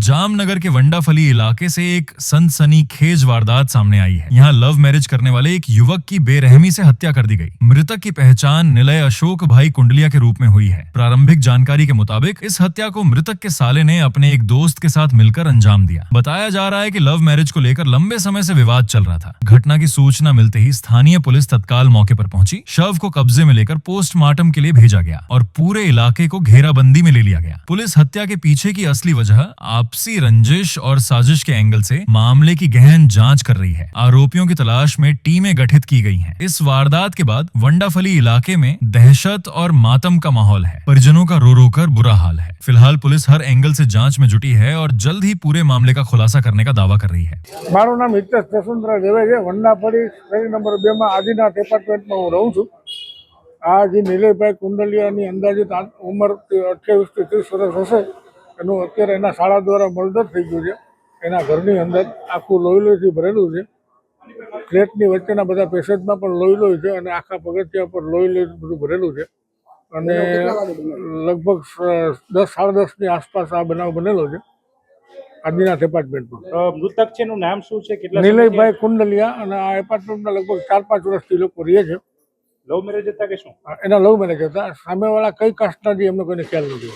जामनगर के वंडाफली इलाके से एक सनसनीखेज वारदात सामने आई है। यहाँ लव मैरिज करने वाले एक युवक की बेरहमी से हत्या कर दी गई। मृतक की पहचान निलय अशोक भाई कुंडलिया के रूप में हुई है। प्रारंभिक जानकारी के मुताबिक इस हत्या को मृतक के साले ने अपने एक दोस्त के साथ मिलकर अंजाम दिया। बताया जा रहा है कि लव मैरिज को लेकर लंबे समय से विवाद चल रहा था। घटना की सूचना मिलते ही स्थानीय पुलिस तत्काल मौके पर पहुंची। शव को कब्जे में लेकर पोस्टमार्टम के लिए भेजा गया और पूरे इलाके को घेराबंदी में ले लिया गया। पुलिस हत्या के पीछे की असली वजह आपसी रंजिश और साजिश के एंगल से मामले की गहन जांच कर रही है। आरोपियों की तलाश में टीमें गठित की गई हैं। इस वारदात के बाद वंडाफली इलाके में दहशत और मातम का माहौल है। परिजनों का रो रो कर बुरा हाल है। फिलहाल पुलिस हर एंगल से जांच में जुटी है और जल्द ही पूरे मामले का खुलासा करने का दावा कर रही है। મારું નામ હિતેશ જસવંતરાવ દવે છે। વંડાફળી શેરી નંબર 2 માં આદિનાથ એપાર્ટમેન્ટમાં હું રહું છું। આ જે નિલયભાઈ કુંડલિયાની અંદાજિત ઉંમર 28 થી 30 વર્ષ હશે। એનું અત્યારે એના શાળા દ્વારા મર્ડર થઈ ગયું છે। એના ઘરની અંદર આખું લોહી ભરેલું છે। ફ્લેટની વચ્ચેના બધા પેસેજમાં પણ લોહી છે અને આખા પગથિયા પર લોહી બધું ભરેલું છે અને લગભગ 10-10:30ની આસપાસ આ બનાવ બનેલો છે આદિનાથ એપાર્ટમેન્ટમાં। મૃતક છે એનું નામ શું છે? કેટલા નિલયભાઈ કુંડલિયા અને આ એપાર્ટમેન્ટમાં લગભગ 4-5 વર્ષથી લોકો રહે છે। લવ મેરેજ હતા કે શું? એના લવ મેરેજ હતા। સામેવાળા કઈ કાસ્ટના જે એમને કોઈને ખ્યાલ નથી।